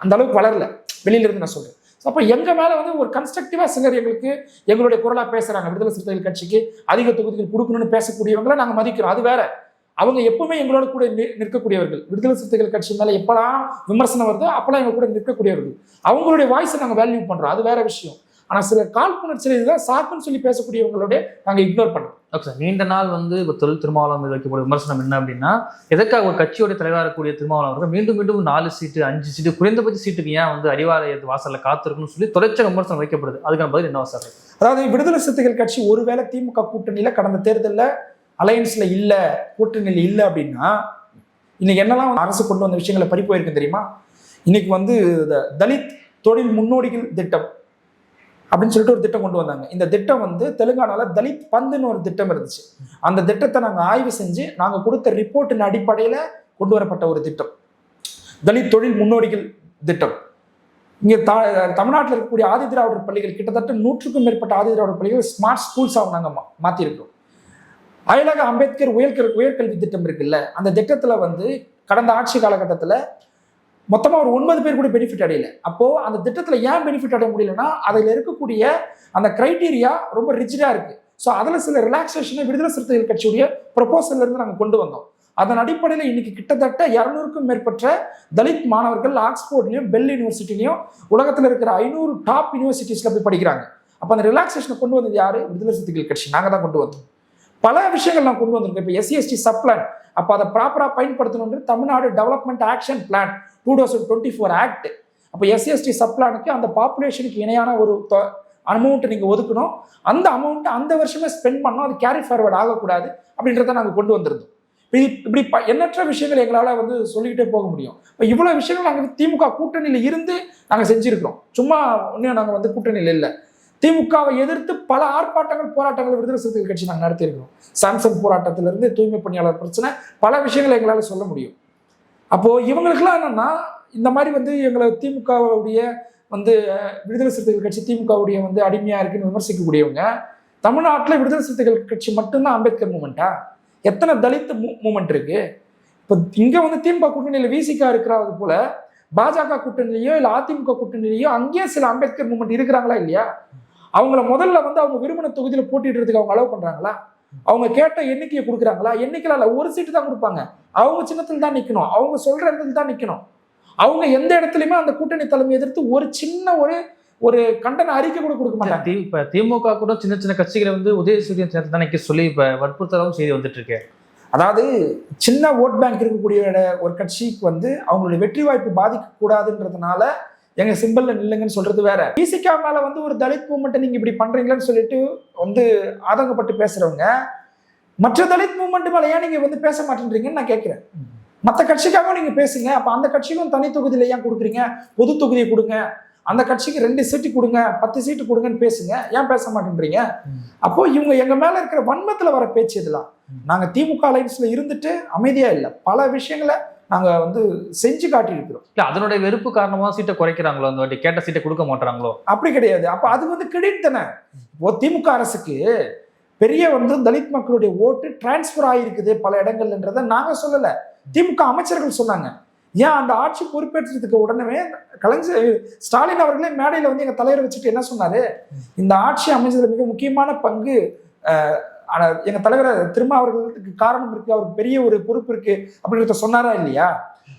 அந்த அளவுக்கு வளரல, வெளியிலிருந்து நான் சொல்கிறேன். ஸோ அப்போ எங்கள் மேலே வந்து ஒரு கன்ஸ்ட்ரக்டிவாக சிலர் எங்களுடைய குரலாக பேசுகிறாங்க, விடுதலை சிறுத்தைகள் கட்சிக்கு அதிக தொகுதிகள் கொடுக்கணும்னு பேசக்கூடியவங்களை நாங்கள் மதிக்கிறோம், அது வேற. அவங்க எப்பவுமே எங்களோட கூட நிற்கக்கூடியவர்கள். விடுதலை சிறுத்தைகள் கட்சி மேலே எப்போலாம் விமர்சனம் வருதோ அப்போலாம் எங்க கூட நிற்கக்கூடியவர்கள். அவங்களுடைய வாய்ஸை நாங்கள் வேல்யூ பண்ணுறோம், அது வேற விஷயம். ஆனா சில காழ்ப்புணர்ச்சி இதுதான் சாக்குன்னு சொல்லி பேசக்கூடியவங்களோட நாங்க இக்னோர் பண்றோம்.
ஓகே சார், நீண்ட நாள் வந்து இப்போ தொழில் திருமாவளவன் மீது வைக்கக்கூடிய விமர்சனம் என்ன அப்படின்னா, எதற்காக ஒரு கட்சியோட தலைவராக இருக்கக்கூடிய திருமாவளவன் அவர்கள் மீண்டும் மீண்டும் 4 சீட்டு 5 சீட்டு குறைந்தபட்ச சீட்டுக்கு ஏன் வந்து அறிவாலய வாசல்ல காத்திருக்குன்னு சொல்லி தொடர்ச்சியாக விமர்சனம் வைக்கப்படுது. அதுக்கான பதில் என்ன சார்?
அதாவது விடுதலை சிறுத்தைகள் கட்சி ஒருவேளை திமுக கூட்டணியில கடந்த தேர்தலில் அலையன்ஸ்ல இல்ல, கூட்டணியில் இல்லை அப்படின்னா இன்னைக்கு என்னெல்லாம் அரசு கொண்டு வந்த விஷயங்களை பறி போயிருக்கு தெரியுமா? இன்னைக்கு வந்து தலித் தொழில் முன்னோடிகள் திட்டம் அப்படின்னு சொல்லிட்டு ஒரு திட்டம் கொண்டு வந்தாங்க. இந்த திட்டம் வந்து தெலுங்கானால தலித் பந்துன்னு ஒரு திட்டம் இருந்துச்சு. அந்த திட்டத்தை நாங்கள் ஆய்வு செஞ்சு நாங்கள் கொடுத்த ரிப்போர்ட்டின் அடிப்படையில் கொண்டு வரப்பட்ட ஒரு திட்டம் தலித் தொழில் முன்னோடிகள் திட்டம். இங்கே தமிழ்நாட்டில் இருக்கக்கூடிய ஆதி திராவிடர் பள்ளிகள் கிட்டத்தட்ட 100க்கும் மேற்பட்ட ஆதி திராவிடர் பள்ளிகள் ஸ்மார்ட் ஸ்கூல்ஸாக நாங்கள் மாற்றிருக்கோம். அயலக அம்பேத்கர் உயர்கல்வி திட்டம் இருக்குல்ல, அந்த திட்டத்தில் வந்து கடந்த ஆட்சி காலகட்டத்தில் மொத்தமாக ஒரு 9 பேர் கூட பெனிஃபிட் அடையல. அப்போது அந்த திட்டத்தில் ஏன் பெனிஃபிட் அடைய முடியலன்னா அதில் இருக்கக்கூடிய அந்த கிரைட்டீரியா ரொம்ப ரிஜிடாக இருக்குது. ஸோ அதில் சில ரிலாக்ஸேஷனை விடுதலை சிறுத்தைகள் கட்சியுடைய ப்ரொபோசல்லேருந்து நாங்கள் கொண்டு வந்தோம். அதன் அடிப்படையில் இன்னைக்கு கிட்டத்தட்ட 200க்கும் மேற்பட்ட தலித் மாணவர்கள் ஆக்ஸ்போர்ட்லையும் பெல் யூனிவர்சிட்டிலையும் உலகத்தில் இருக்கிற 500 டாப் யூனிவர்சிட்டிஸில் போய் படிக்கிறாங்க. அப்போ அந்த ரிலாக்ஸேஷனை கொண்டு வந்தது யார்? விடுதலை சிறுத்தைகள் கட்சி. நாங்கள் தான் கொண்டு வந்தோம். பல விஷயங்கள் நான் கொண்டு வந்திருக்கேன். இப்போ SC/ST சப்ளான், அப்போ அதை ப்ராப்பராக பயன்படுத்தணுன்ற Tamil Nadu development action plan 2024 act. அப்போ SC/ST சப்ளானுக்கு அந்த பாப்புலேஷனுக்கு இணையான ஒரு அமௌண்ட்டை நீங்கள் ஒதுக்கணும். அந்த அமௌண்ட்டை அந்த வருஷமே ஸ்பெண்ட் பண்ணணும். அது கேரி ஃபார்வர்ட் ஆகக்கூடாது அப்படின்றத நாங்கள் கொண்டு வந்திருந்தோம். இப்படி எண்ணற்ற விஷயங்கள் எங்களால் வந்து சொல்லிக்கிட்டே போக முடியும். இப்போ இவ்வளோ விஷயங்கள் நாங்கள் திமுக கூட்டணியில் இருந்து நாங்கள் செஞ்சுருக்கிறோம். சும்மா இன்னும் நாங்கள் வந்து கூட்டணியில் இல்லை. திமுகவை எதிர்த்து பல ஆர்ப்பாட்டங்கள் போராட்டங்கள் விடுதலை சிறுத்தைகள் கட்சி நாங்கள் நடத்தியிருக்கிறோம். சாம்சங் போராட்டத்திலிருந்து தூய்மை பணியாளர் பிரச்சனை, பல விஷயங்களை எங்களால் சொல்ல முடியும். அப்போது இவங்களுக்குலாம் என்னென்னா இந்த மாதிரி வந்து எங்களை திமுகவுடைய வந்து விடுதலை சிறுத்தைகள் கட்சி திமுகவுடைய வந்து அடிமையாக இருக்குன்னு விமர்சிக்கக்கூடியவங்க, தமிழ்நாட்டில் விடுதலை சிறுத்தைகள் கட்சி மட்டும்தான் அம்பேத்கர் மூமெண்ட்டா? எத்தனை தலித் மூமெண்ட் இருக்கு? இப்போ இங்கே வந்து திமுக கூட்டணியில் விசிகா இருக்கிறது போல பாஜக கூட்டணிலையோ இல்லை அதிமுக கூட்டணிலையோ அங்கேயே சில அம்பேத்கர் மூமெண்ட் இருக்கிறாங்களா இல்லையா? அவங்கள முதல்ல வந்து அவங்க விரும்பின தொகுதியில் போட்டிடுறதுக்கு அவங்க அலோவ் பண்ணுறாங்களா? அவங்க கேட்ட எண்ணிக்கையை கொடுக்குறாங்களா? எண்ணிக்கையில் இல்லை, ஒரு சீட்டு தான் கொடுப்பாங்க. அவங்க சின்னத்தில் தான் நிற்கணும், அவங்க சொல்கிற இடத்துல தான் நிற்கணும். அவங்க எந்த இடத்துலையுமே அந்த கூட்டணி தலைமை எதிர்த்து ஒரு சின்ன ஒரு கண்டன அறிக்கை கூட கொடுக்க மாட்டாங்க.
இப்போ திமுக கூட சின்ன சின்ன கட்சிகளை வந்து உதயசூரியன் சேர்த்து தான் நிற்க சொல்லி இப்போ வற்புறுத்தலும் செய்தி வந்துட்டு இருக்கு.
அதாவது சின்ன ஓட் பேங்க் இருக்கக்கூடிய ஒரு கட்சிக்கு வந்து அவங்களுடைய வெற்றி வாய்ப்பு பாதிக்கக்கூடாதுன்றதுனால எங்க சிம்பிள்ல நில்லுங்கன்னு சொல்றது வேற. விசிகா மேல வந்து ஒரு தலித் மூவ்மெண்ட்டை நீங்க இப்படி பண்றீங்கன்னு சொல்லிட்டு வந்து ஆதங்கப்பட்டு பேசுறவங்க மற்ற தலித் மூவ்மெண்ட் மேல ஏன் நீங்க வந்து பேச மாட்டேன்றீங்கன்னு நான் கேட்கிறேன். மற்ற கட்சிக்காகவும் நீங்க பேசுங்க. அப்ப அந்த கட்சிக்கும் தனி தொகுதியில ஏன் கொடுக்குறீங்க? பொது தொகுதியை கொடுங்க. அந்த கட்சிக்கு 2 சீட்டு கொடுங்க, 10 சீட்டு கொடுங்கன்னு பேசுங்க. ஏன் பேச மாட்டேன்றீங்க? அப்போ இவங்க எங்க மேல இருக்கிற வன்மத்துல வர பேச்சு இதெல்லாம். நாங்க திமுக அலைன்ஸ்ல இருந்துட்டு அமைதியா இல்லை, பல விஷயங்களை நாங்க வந்து செஞ்சு காட்டியிருக்கிறோம்.
அதனுடைய வெறுப்பு காரணமா சீட்டை குறைக்கிறாங்களோ, அந்த வாட்டி கேட்ட சீட்டை கொடுக்க மாட்டாங்களோ?
அப்படி கிடையாது. அப்ப அது வந்து கிரெடிட் தானே. திமுக அரசுக்கு பெரிய வந்து தலித் மக்களுடைய ஓட்டு டிரான்ஸ்பர் ஆகிருக்குது பல இடங்கள்ன்றதை நாங்க சொல்லல, திமுக அமைச்சர்கள் சொன்னாங்க. ஏன் அந்த ஆட்சி பொறுப்பேற்றதுக்கு உடனே ஸ்டாலின் அவர்களே மேடையில வந்து எங்க தலைவரை வச்சுட்டு என்ன சொன்னாரு? இந்த ஆட்சி அமைச்சதுல மிக முக்கியமான பங்கு எங்க தலைவர் திருமாவர்களுக்கு காரணம் இருக்கு, அவருக்கு பெரிய ஒரு பொறுப்பு இருக்கு அப்படின்றத சொன்னாரா இல்லையா?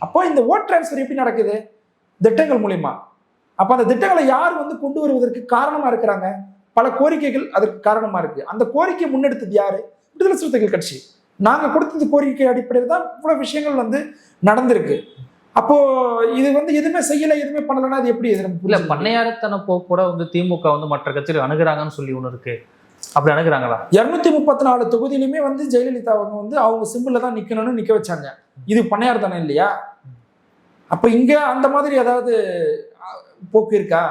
அப்போ இந்த ஓட் டிரான்ஸ்பர் எப்படி நடக்குது? திட்டங்கள் மூலியமா. அப்ப அந்த திட்டங்களை யார் வந்து கொண்டு வருவதற்கு காரணமா இருக்கிறாங்க? பல கோரிக்கைகள் அதற்கு காரணமா இருக்கு. அந்த கோரிக்கையை முன்னெடுத்தது யாரு? விடுதலை சிறுத்தைகள் கட்சி. நாங்க கொடுத்தது கோரிக்கை அடிப்படையில் தான் இவ்வளவு விஷயங்கள் வந்து நடந்திருக்கு. அப்போ இது வந்து எதுவுமே செய்யல, எதுவுமே பண்ணலன்னா அது எப்படி?
இல்ல, பண்ணையாரத்தன போக்கூட வந்து திமுக வந்து மற்ற கட்சிகள் அணுகுறாங்கன்னு சொல்லி ஒண்ணு இருக்கு. அப்படி அணுகுறாங்களா? 234
தொகுதியிலுமே வந்து ஜெயலலிதா அவங்க வந்து அவங்க சிம்பிள்ல தான் நிக்கணும்னு நிக்க வச்சாங்க. இது பண்ணையார் தானே இல்லையா? அப்ப இங்க அந்த மாதிரி ஏதாவது போக்கு இருக்கா?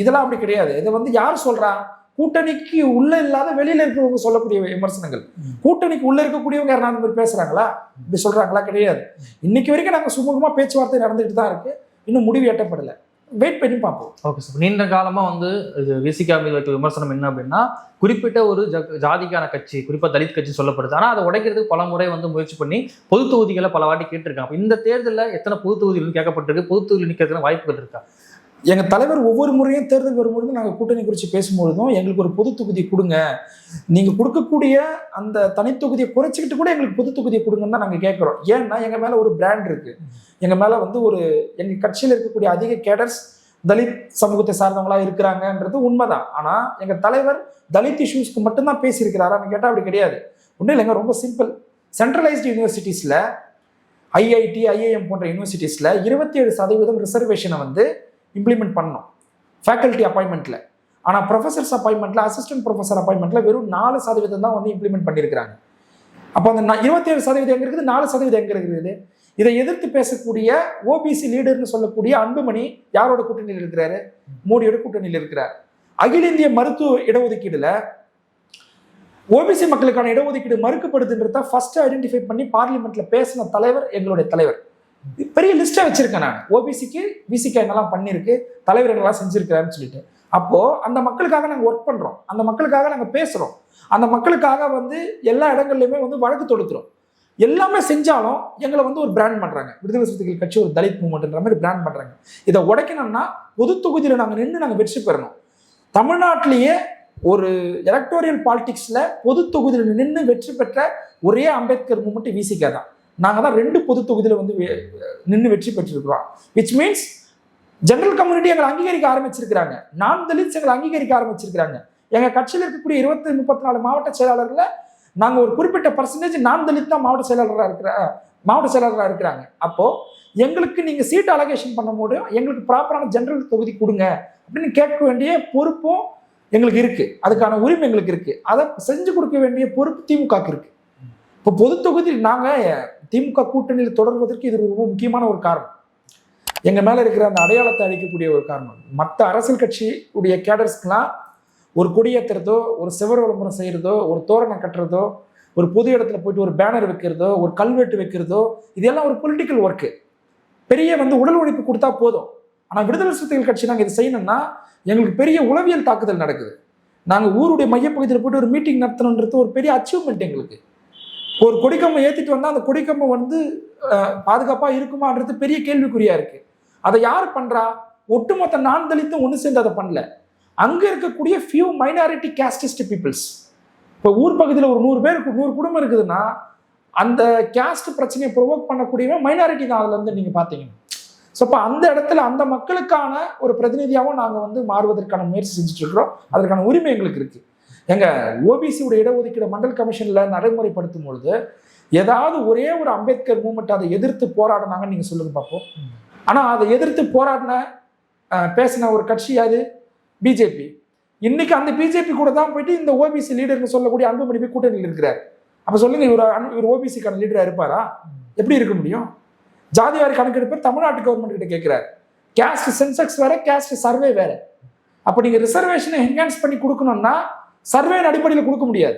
இதெல்லாம் அப்படி கிடையாது. இதை வந்து யார் சொல்றா? கூட்டணிக்கு உள்ள இல்லாத வெளியில இருக்கிறவங்க சொல்லக்கூடிய விமர்சனங்கள். கூட்டணிக்கு உள்ள இருக்கக்கூடியவங்க யாரும் அந்த மாதிரி பேசுறாங்களா? இப்படி சொல்றாங்களா? கிடையாது. இன்னைக்கு வரைக்கும் நாங்க சுமூகமா பேச்சுவார்த்தை நடந்துகிட்டு தான் இருக்கு. இன்னும் முடிவு எட்டப்படலை. வெயிட் பண்ணி பார்ப்போம்.
Okay sir. நீண்ட காலமா வந்து இது விசிகா மீது வைக்க விமர்சனம் என்ன அப்படின்னா, குறிப்பிட்ட ஒரு ஜாதிக்கான கட்சி, குறிப்பா தலித் கட்சி சொல்லப்படுது. ஆனா அதை உடைக்கிறதுக்கு பல முறை வந்து முயற்சி பண்ணி பொது தொகுதிகளை பல வாட்டி கேட்டிருக்காங்க. இந்த தேர்தலில் எத்தனை பொது தொகுதிகள் கேட்கப்பட்டிருக்கு? பொது தொகுதியில் நிற்கிறதுக்கு வாய்ப்புகள் இருக்கா?
எங்கள் தலைவர் ஒவ்வொரு முறையும் தேர்தல் வரும்பொழுது நாங்கள் கூட்டணி குறித்து பேசும்பொழுதும் எங்களுக்கு ஒரு பொது தொகுதி கொடுங்க, நீங்கள் கொடுக்கக்கூடிய அந்த தனித்தொகுதியை குறைச்சிக்கிட்டு கூட எங்களுக்கு பொது தொகுதியை கொடுங்கன்னு தான் நாங்கள் கேட்குறோம். ஏன்னா எங்கள் மேலே ஒரு பிராண்ட் இருக்குது. எங்கள் மேலே வந்து எங்கள் கட்சியில் இருக்கக்கூடிய அதிக கேடர்ஸ் தலித் சமூகத்தை சார்ந்தவங்களா இருக்கிறாங்கன்றது உண்மைதான். ஆனா எங்க தலைவர் தலித் இஷ்யூஸ்க்கு மட்டும்தான் பேசியிருக்கிறாரான்னு கேட்டா அப்படி கிடையாது. ஒன்றும் இல்லைங்க, ரொம்ப சிம்பிள். சென்ட்ரலைஸ்டு யூனிவர்சிட்டிஸ்ல ஐஐடி ஐஐஎம் போன்ற யூனிவர்சிட்டிஸ்ல 27% ரிசர்வேஷனை வந்து இம்ப்ளிமெண்ட் பண்ணணும் ஃபேக்கல்ட்டி அப்பாயின்மெண்ட்ல. ஆனா ப்ரொஃபசர்ஸ் அப்பாயின்மெண்ட்ல, அசிஸ்டன்ட் ப்ரொஃபசர் அப்பாயின்மெண்ட்ல வெறும் 4% தான் வந்து இம்ப்ளிமெண்ட் பண்ணியிருக்கிறாங்க. அப்போ அந்த 27% எங்க இருக்குது, 4% எங்க இருக்குது? இதை எதிர்த்து பேசக்கூடிய ஓபிசி லீடர்னு சொல்லக்கூடிய அன்புமணி யாரோட கூட்டணியில் இருக்கிறாரு? மோடியோட கூட்டணியில் இருக்கிறார். அகில இந்திய மருத்துவ இடஒதுக்கீடுல ஓபிசி மக்களுக்கான இடஒதுக்கீடு மறுக்கப்படுதுன்றத ஃபர்ஸ்ட் ஐடென்டிஃபை பண்ணி பார்லிமெண்ட்ல பேசின தலைவர் எங்களுடைய தலைவர். பெரிய லிஸ்டா வச்சிருக்கேன் நான், ஓபிசிக்கு விசிகா என்னெல்லாம் பண்ணிருக்கு, தலைவர் என்னெல்லாம் செஞ்சிருக்கிறாருன்னு சொல்லிட்டு. அப்போ அந்த மக்களுக்காக நாங்கள் ஒர்க் பண்றோம், அந்த மக்களுக்காக நாங்கள் பேசுறோம், அந்த மக்களுக்காக வந்து எல்லா இடங்கள்லையுமே வந்து வழக்கு தொடுக்கிறோம். எல்லாமே செஞ்சாலும் எங்களை வந்து ஒரு பிராண்ட் பண்றாங்க, விடுதலை சிறுத்தைகள் கட்சி ஒரு தலித் மூவ்மெண்ட்ன்ற மாதிரி பிராண்ட் பண்றாங்க. இதை உடைக்கணும்னா பொது தொகுதியில நாங்கள் நின்று நாங்கள் வெற்றி பெறணும். தமிழ்நாட்டிலேயே ஒரு எலக்டோரியல் பாலிடிக்ஸ்ல பொது தொகுதியில் நின்று வெற்றி பெற்ற ஒரே அம்பேத்கர் மூவ்மெண்ட் விசிகா தான். நாங்கள் தான் 2 பொது தொகுதியில வந்து நின்று வெற்றி பெற்றிருக்கிறோம். விச் மீன்ஸ் ஜெனரல் கம்யூனிட்டி எங்களை அங்கீகரிக்க ஆரம்பிச்சிருக்கிறாங்க, நான் தலித்ஸ் எங்களை அங்கீகரிக்க ஆரம்பிச்சிருக்கிறாங்க. எங்க கட்சியில் இருக்கக்கூடிய 34 மாவட்ட செயலாளர்ல நாங்க ஒரு குறிப்பிட்ட பர்சன்டேஜ் நான் தலித் தான் மாவட்ட செயலாளராக இருக்கிறாங்க. அப்போ எங்களுக்கு நீங்க சீட் அலோகேஷன் பண்ண முடியும், எங்களுக்கு ப்ராப்பரான ஜெனரல் தொகுதி கொடுங்க அப்படின்னு கேட்க வேண்டிய பொறுப்பும் எங்களுக்கு இருக்கு, அதுக்கான உரிமை எங்களுக்கு இருக்கு. அதை செஞ்சு கொடுக்க வேண்டிய பொறுப்பு திமுகக்கு இருக்கு. இப்போ பொது தொகுதியில் நாங்க திமுக கூட்டணியில் தொடர்வதற்கு இது ரொம்ப முக்கியமான ஒரு காரணம். எங்க மேல இருக்கிற அந்த அடையாளத்தை அளிக்கக்கூடிய ஒரு காரணம். மற்ற அரசியல் கட்சியுடைய கேடர்ஸ்க்கெல்லாம் ஒரு கொடியேற்றுறதோ, ஒரு செவர் விளம்பரம் செய்யறதோ, ஒரு தோரணம் கட்டுறதோ, ஒரு பொது இடத்துல போயிட்டு ஒரு பேனர் வைக்கிறதோ, ஒரு கல்வெட்டு வைக்கிறதோ, இதெல்லாம் ஒரு பொலிட்டிக்கல் ஒர்க்கு. பெரிய வந்து உடல் உழைப்பு கொடுத்தா போதும். ஆனால் விடுதலை சிறுத்தைகள் கட்சி நாங்கள் இதை செய்யணும்னா எங்களுக்கு பெரிய உளவியல் தாக்குதல் நடக்குது. நாங்கள் ஊருடைய மையப்பகுதியில் போயிட்டு ஒரு மீட்டிங் நடத்தணுன்றது ஒரு பெரிய அச்சீவ்மெண்ட் எங்களுக்கு. ஒரு கொடிக்கம்பை ஏற்றிட்டு வந்தால் அந்த கொடிக்கம்பை வந்து பாதுகாப்பாக இருக்குமான்றது பெரிய கேள்விக்குறியா இருக்கு. அதை யார் பண்றா? ஒட்டுமொத்த நான் தலித்தும் ஒன்று சேர்ந்து அதை பண்ணல. அங்க இருக்கக்கூடிய ஃபியூ மைனாரிட்டி கேஸ்டிஸ்ட் பீப்புள்ஸ். இப்போ ஊர் பகுதியில் ஒரு 100 பேருக்கு 100 குடும்பம் இருக்குதுன்னா அந்த கேஸ்ட் பிரச்சனையை ப்ரொவோக் பண்ணக்கூடியவன் மைனாரிட்டி தான். அதுல இருந்து நீங்க பாத்தீங்கன்னா ஸோ அப்போ அந்த இடத்துல அந்த மக்களுக்கான ஒரு பிரதிநிதியாகவும் நாங்கள் வந்து மாறுவதற்கான முயற்சி செஞ்சுட்டு இருக்கிறோம். அதற்கான உரிமை எங்களுக்கு இருக்கு. எங்க ஓபிசியோட இடஒதுக்கீடு மண்டல் கமிஷன்ல நடைமுறைப்படுத்தும் பொழுது ஏதாவது ஒரே ஒரு அம்பேத்கர் மூவ்மெண்ட் அதை எதிர்த்து போராடினாங்கன்னு நீங்க சொல்லுங்க பார்ப்போம். ஆனா அதை எதிர்த்து போராடின பேசின ஒரு கட்சி அது பிஜேபி. இன்னைக்கு அந்த பிஜேபி கூட தான் போயிட்டு இந்த ஓபிசி லீடர்னு சொல்லக்கூடிய அன்புமணி போய் கூட்டணியில் இருக்கிறார். அப்ப சொல்லுங்க, இவர் ஓபிசிக்கான லீடரா இருப்பாரா? எப்படி இருக்க முடியும்? ஜாதிவாரி கணக்கெடுப்பு தமிழ்நாட்டு கவர்மெண்ட் கிட்ட கேட்கிறார். கேஸ்ட் சென்செக்ஸ் வேற, கேஸ்ட் சர்வே வேற. அப்ப நீங்க ரிசர்வேஷனை என்ஹான்ஸ் பண்ணி கொடுக்கணும்னா சர்வேயின் அடிப்படையில் கொடுக்க முடியாது,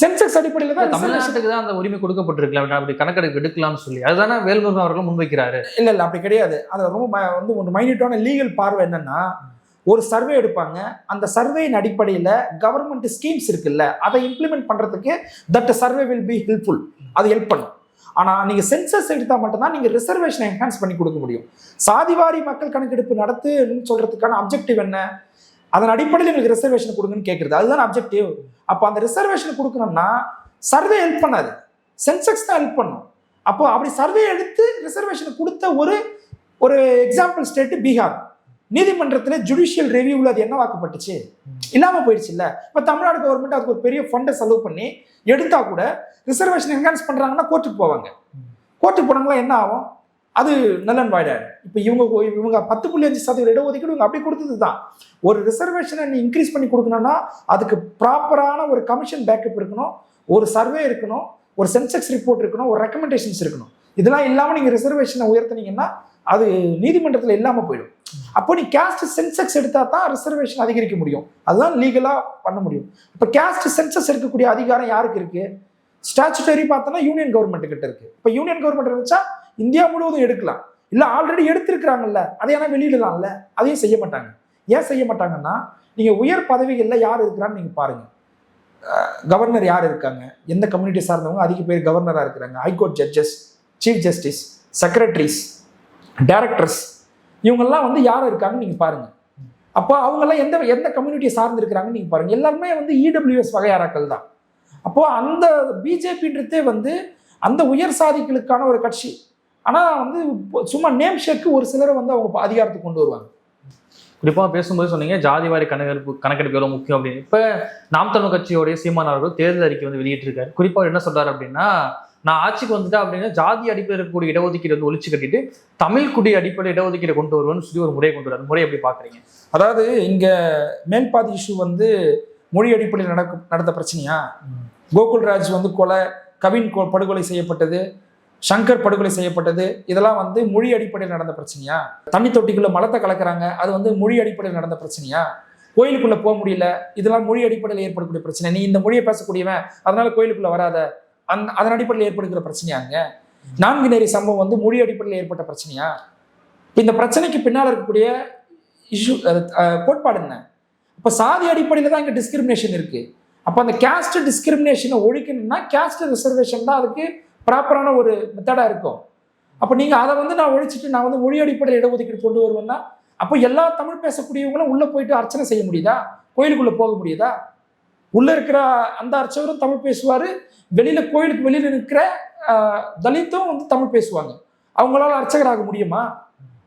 சென்செக்ஸ் அடிப்படையில் தான்.
தமிழ்நாட்டுக்கு தான் அந்த உரிமை கொடுக்கப்பட்டிருக்கலாம், அப்படி கணக்கெடுப்பு எடுக்கலாம்னு சொல்லி அதுதானே வேல்முருகன் அவர்கள் முன்வைக்கிறாரு.
இல்ல அப்படி கிடையாது. அது ரொம்ப வந்து ஒரு மைனியூட்டான லீகல் பார்வை என்னன்னா, ஒரு சர்வே எடுப்பாங்க, அந்த சர்வேயின் அடிப்படையில் கவர்மெண்ட் ஸ்கீம்ஸ் இருக்குல்ல, அதை இம்ப்ளிமெண்ட் பண்றதுக்கு that survey will be helpful, அது ஹெல்ப் பண்ணும். ஆனா நீங்க சென்சஸ் எடுத்தா மட்டும்தான் நீங்க ரிசர்வேஷனை என்ஹான்ஸ் பண்ணி கொடுக்க முடியும். சாதிவாரி மக்கள் கணக்கெடுப்பு நடத்துன்னு சொல்றதுக்கான அப்ஜெக்டிவ் என்ன? அதன் அடிப்படையில் எங்களுக்கு ரிசர்வேஷன் கொடுங்கன்னு கேட்கறது, அதுதான் அப்ஜெக்டிவ். அப்போ அந்த ரிசர்வேஷன் கொடுக்கணும்னா சர்வே ஹெல்ப் பண்ணாது, சென்செக்ஸ் தான் ஹெல்ப் பண்ணும். அப்போ அப்படி சர்வே எடுத்து ரிசர்வேஷன் கொடுத்த ஒரு எக்ஸாம்பிள் ஸ்டேட் பீகார். நீதிமன்றத்தில் ஜுடிஷியல் ரிவ்யூவில் அது என்னவாக்கப்பட்டுச்சு? இல்லாமல் போயிடுச்சு இல்லை. இப்போ தமிழ்நாடு கவர்மெண்ட் அதுக்கு ஒரு பெரிய ஃபண்டை செலவு பண்ணி எடுத்தா கூட ரிசர்வேஷன் என்ஹான்ஸ் பண்ணுறாங்கன்னா கோர்ட்டுக்கு போவாங்க. கோர்ட்டுக்கு போனாங்களா என்ன ஆகும்? அது நல் அண்ட் வாய்ட் ஆகிடும். இப்போ இவங்க 10.5% இடஒதுக்கீடு இவங்க அப்படி கொடுத்தது தான். ஒரு ரிசர்வேஷனை நீ இன்க்ரீஸ் பண்ணி கொடுக்கணும்னா அதுக்கு ப்ராப்பரான ஒரு கமிஷன் பேக்கப் இருக்கணும், ஒரு சர்வே இருக்கணும், ஒரு சென்செக்ஸ் ரிப்போர்ட் இருக்கணும், ஒரு ரெக்கமெண்டேஷன்ஸ் இருக்கணும். இதெல்லாம் இல்லாமல் நீங்கள் ரிசர்வேஷனை உயர்த்தினீங்கன்னா அது நீதிமன்றத்தில் இல்லாமல் போயிடும். அப்போ நீ கேஸ்ட் சென்செக்ஸ் எடுத்தா தான் ரிசர்வேஷன் அதிகரிக்க முடியும், அதுதான் லீகலாக பண்ண முடியும். இப்போ கேஸ்ட் சென்சஸ் எடுக்கக்கூடிய அதிகாரம் யாருக்கு இருக்கு? ஸ்டாச்சுட்டரி பார்த்தோன்னா யூனியன் கவர்மெண்ட் கிட்ட இருக்கு. இப்போ யூனியன் கவர்மெண்ட் இருந்துச்சா இந்தியா முழுவதும் எடுக்கலாம், இல்லை ஆல்ரெடி எடுத்திருக்கிறாங்கல்ல, அதையெல்லாம் வெளியிடலாம்ல, அதையும் செய்ய மாட்டாங்க. ஏன் செய்ய மாட்டாங்கன்னா, நீங்க உயர் பதவிகளில் யார் இருக்கிறான்னு நீங்க பாருங்க. கவர்னர் யார் இருக்காங்க? எந்த கம்யூனிட்டி சார்ந்தவங்க அதிக பேர் கவர்னராக இருக்கிறாங்க? High court judges, chief justice, secretaries, directors, இவங்கெல்லாம் வந்து யார் இருக்காங்கன்னு நீங்க பாருங்க. அப்போ அவங்கெல்லாம் எந்த கம்யூனிட்டியை சார்ந்து இருக்கிறாங்கன்னு நீங்க பாருங்க. எல்லாருமே வந்து இடபிள்யூஎஸ் வகையாராக்கள் தான். அப்போ அந்த பிஜேபின்றதே வந்து அந்த உயர் சாதிகளுக்கான ஒரு கட்சி. ஆனா வந்து சும்மா நேம் ஷேக்கு ஒரு சிலரை வந்து அவங்க அதிகாரத்துக்கு கொண்டு வருவாங்க.
குறிப்பாக பேசும்போது சொன்னீங்க ஜாதிவாரி கணக்கெடுப்பு எவ்வளவு முக்கியம் அப்படின்னு. இப்ப நாம் தமிழ் கட்சியோடைய சீமான் அவர்கள் தேர்தல் அறிக்கை வந்து வெளியிட்டிருக்காரு. குறிப்பா என்ன சொல்றாரு அப்படின்னா, நான் ஆட்சிக்கு வந்துட்டேன் அப்படின்னா ஜாதி அடிப்படையில் இருக்கக்கூடிய இடஒதுக்கீடு வந்து ஒழிச்சு கட்டிட்டு தமிழ் குடி அடிப்படையில் இடஒதுக்கீடு கொண்டு வருவேன்னு சொல்லி ஒரு முறையை கொண்டு வராரு. முறை எப்படி பாக்குறீங்க?
அதாவது இங்க மேல்பாதி இஷ்யூ வந்து மொழி அடிப்படையில் நடந்த பிரச்சனையா? கோகுல்ராஜ் வந்து கொலை, கவின் படுகொலை செய்யப்பட்டது, சங்கர் படுகொலை செய்யப்பட்டது, இதெல்லாம் வந்து மொழி அடிப்படையில் நடந்த பிரச்சனையா? தண்ணி தொட்டிக்குள்ள மலத்தை கலக்குறாங்க, அது வந்து மொழி அடிப்படையில் நடந்த பிரச்சனையா? கோயிலுக்குள்ள போக முடியல, இதெல்லாம் மொழி அடிப்படையில் ஏற்படக்கூடிய பிரச்சனை. நீ இந்த மொழியை பேசக்கூடியவன் அதனால கோயிலுக்குள்ள வராத, அதன் அடிப்படையில் ஏற்படுகிற பிரச்சனையாங்க. 4 நேரி சம்பவம் வந்து மொழி அடிப்படையில் ஏற்பட்ட பிரச்சனையா? இந்த பிரச்சனைக்கு பின்னால் இருக்கக்கூடிய இஷ்யூ கோட்பாடு என்ன? இப்போ சாதி அடிப்படையில் தான் இங்கே டிஸ்கிரிமினேஷன் இருக்கு. அப்போ அந்த கேஸ்ட் டிஸ்கிரிமினேஷனை ஒழிக்கணும்னா கேஸ்ட் ரிசர்வேஷன் தான் அதுக்கு ப்ராப்பரான ஒரு மெத்தடாக இருக்கும். அப்போ நீங்கள் அதை வந்து நான் ஒழிச்சிட்டு நான் வந்து மொழி அடிப்படையில் இடஒதுக்கீடு கொண்டு வருவேன்னா அப்போ எல்லா தமிழ் பேசக்கூடியவங்களும் உள்ளே போயிட்டு அர்ச்சனை செய்ய முடியுதா? கோயிலுக்குள்ளே போக முடியுதா? உள்ளே இருக்கிற அந்த அர்ச்சகரும் தமிழ் பேசுவார், வெளியில் கோயிலுக்கு வெளியில் இருக்கிற தலித்தும் வந்து தமிழ் பேசுவாங்க. அவங்களால அர்ச்சகராக முடியுமா?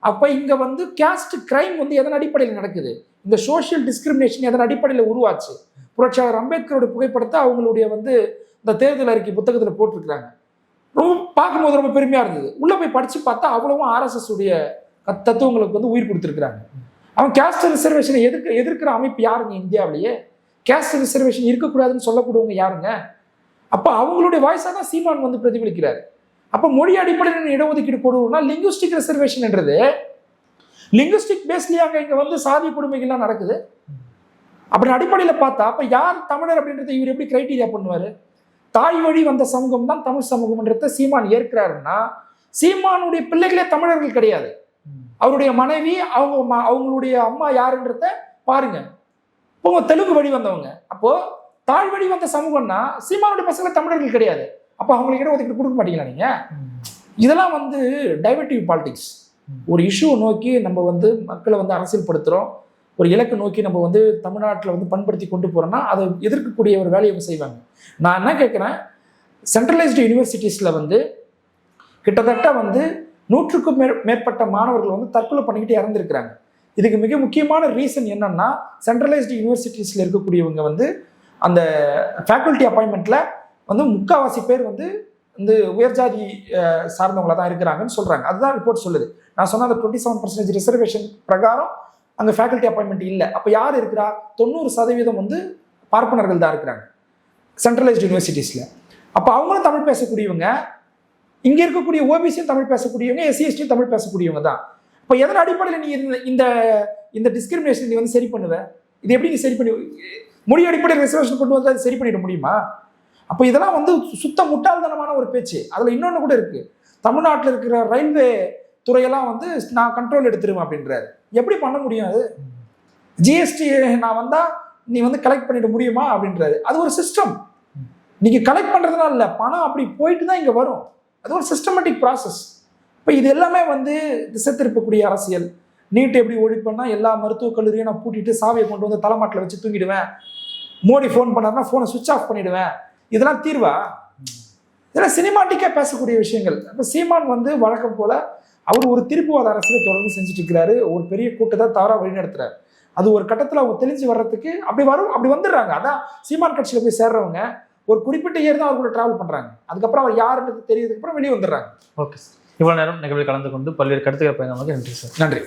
அப்போ இங்கே வந்து கேஸ்ட் கிரைம் வந்து எதன் அடிப்படையில் நடக்குது? இந்த சோஷியல் டிஸ்கிரிமினேஷன் எதன் அடிப்படையில் உருவாச்சு? புரட்சியாளர் அம்பேத்கருடைய புகைப்படத்தை அவங்களுடைய வந்து இந்த தேர்தல் அறிக்கை புத்தகத்தில் போட்டிருக்கிறாங்க. ரொம்ப பார்க்கும்போது ரொம்ப பெருமையாக இருந்தது. உள்ளே போய் படித்து பார்த்தா அவ்வளவும் ஆர்எஸ்எஸ் உடைய தத்துவங்களுக்கு வந்து உயிர் கொடுத்துருக்குறாங்க. அவன் கேஸ்ட் ரிசர்வேஷனை எதிர்க்கிற அமைப்பு யாருங்க இந்தியாவிலேயே? கேஸ்ட் ரிசர்வேஷன் இருக்கக்கூடாதுன்னு சொல்லக்கூடியவங்க யாருங்க? அப்போ அவங்களுடைய வாய்ஸாக தான் சீமான் வந்து பிரதிபலிக்கிறார். அப்போ மொழி அடிப்படையில் இடஒதுக்கீடு கொடுக்கணும்னா லிங்குஸ்டிக் ரிசர்வேஷன் என்றது லிங்குஸ்டிக் பேஸ்லேயே அங்கே இங்கே வந்து சாதி கொடுமைகள்லாம் நடக்குது. அப்படி அடிப்படையில் பார்த்தா அப்போ யார் தமிழர் அப்படின்றத இவர் எப்படி கிரைட்டீரியா பண்ணுவார்? தாய் வழி வந்த சமூகம் தான் தமிழ் சமூகம்ன்றத சீமான் ஏற்கிறாருன்னா சீமானுடைய பிள்ளைகளே தமிழர்கள் கிடையாது. அவருடைய மனைவி அவங்களுடைய அம்மா யாருன்றத பாருங்க. இப்போ தெலுங்கு வழி வந்தவங்க. அப்போ தாய் வழி வந்த சமூகம்னா சீமானுடைய பசங்க தமிழர்கள் கிடையாது. அப்போ அவங்களுக்கு இடஒதுக்கீடு கொடுக்க மாட்டீங்களா நீங்க? இதெல்லாம் வந்து டைவர்டிவ் பாலிடிக்ஸ். ஒரு இஷ்யூவை நோக்கி நம்ம வந்து மக்களை வந்து அரசியல்படுத்துகிறோம், ஒரு இலக்கை நோக்கி நம்ம வந்து தமிழ்நாட்டில் வந்து பண்படுத்தி கொண்டு போகிறோம்னா அதை எதிர்க்கக்கூடிய ஒரு வேலையை செய்வாங்க. நான் என்ன கேட்குறேன், சென்ட்ரலைஸ்டு யூனிவர்சிட்டிஸில் வந்து கிட்டத்தட்ட வந்து 100க்கும் மேற்பட்ட மாணவர்கள் வந்து தற்கொலை பண்ணிக்கிட்டு இறந்துருக்கிறாங்க. இதுக்கு மிக முக்கியமான ரீசன் என்னன்னா, சென்ட்ரலைஸ்டு யூனிவர்சிட்டிஸில் இருக்கக்கூடியவங்க வந்து அந்த ஃபேக்கல்ட்டி அப்பாயின்மெண்ட்டில் வந்து 3/4 பேர் வந்து இந்த உயர்ஜாதி சார்ந்தவங்கள தான் இருக்கிறாங்கன்னு சொல்கிறாங்க. அதுதான் ரிப்போர்ட் சொல்லுது. நான் சொன்ன அந்த 27% ரிசர்வேஷன் பிரகாரம் அங்கே ஃபேக்கல்ட்டி அப்பாயின்மெண்ட் இல்லை. அப்போ யார் இருக்கிறா? 90% வந்து பார்ப்பனர்கள் தான் இருக்கிறாங்க சென்ட்ரலைஸ்டு யூனிவர்சிட்டிஸில். அப்போ அவங்களும் தமிழ் பேசக்கூடியவங்க, இங்கே இருக்கக்கூடிய ஓபிசியும் தமிழ் பேசக்கூடியவங்க, எஸ்சி/எஸ்டியும் தமிழ் பேசக்கூடியவங்க தான். இப்போ எதன் அடிப்படையில் நீ இந்த இந்த டிஸ்கிரிமினேஷன் நீ வந்து சரி பண்ணுவ? இது எப்படி நீ சரி பண்ணி மொழி அடிப்படையில் ரிசர்வேஷன் கொண்டு வந்து அதை சரி பண்ணிட முடியுமா? அப்போ இதெல்லாம் வந்து சுத்த முட்டாள்தனமான ஒரு பேச்சு. அதில் இன்னொன்று கூட இருக்குது. தமிழ்நாட்டில் இருக்கிற ரயில்வே துறையெல்லாம் வந்து நான் கண்ட்ரோல் எடுத்துருவேன் அப்படின்றாரு. எப்படி பண்ண முடியும்? அது ஜிஎஸ்டி நான் வந்தால் நீ வந்து கலெக்ட் பண்ணிட முடியுமா அப்படின்றாரு. அது ஒரு சிஸ்டம். நீங்கள் கலெக்ட் பண்ணுறதுனால இல்லை, பணம் அப்படி போயிட்டு தான் இங்கே வரும். அது ஒரு சிஸ்டமேட்டிக் ப்ராசஸ். இப்போ இது எல்லாமே வந்து திசை திருப்பக்கூடிய அரசியல். நீட் எப்படி ஒழிப்பேன்னா எல்லா மருத்துவக் கல்லூரியும் நான் பூட்டிட்டு சாவியை கொண்டு வந்து தலைமாட்டில் வச்சு தூங்கிடுவேன். மோடி ஃபோன் பண்ணாருன்னா ஃபோனை சுவிட்ச் ஆஃப் பண்ணிடுவேன். இதெல்லாம் தீர்வா? இதெல்லாம் சினிமாட்டிக்காக பேசக்கூடிய விஷயங்கள். இப்போ சீமான் வந்து வழக்கம் போல அவர் ஒரு திருப்புவாத அரசியலை தொடர்ந்து செஞ்சுட்டு இருக்கிறாரு. ஒரு பெரிய கூட்டத்தை தவறாக வழிநடத்துறாரு. அது ஒரு கட்டத்தில் அவங்க தெளிஞ்சு வர்றதுக்கு அப்படி வந்துடுறாங்க. அதான் சீமான் கட்சியில் போய் சேர்றவங்க ஒரு குறிப்பிட்ட இயர் தான் அவர் கூட டிராவல் பண்ணுறாங்க. அதுக்கப்புறம் அவர் யாருன்றது தெரியறதுக்கு அப்புறம் வெளியே வந்துடுறாங்க.
ஓகே சார், இவ்வளோ நேரம் நிகழ்வில் கலந்து கொண்டு பல்வேறு கருத்துக்களை பயணமாக நன்றி சார்.
நன்றி.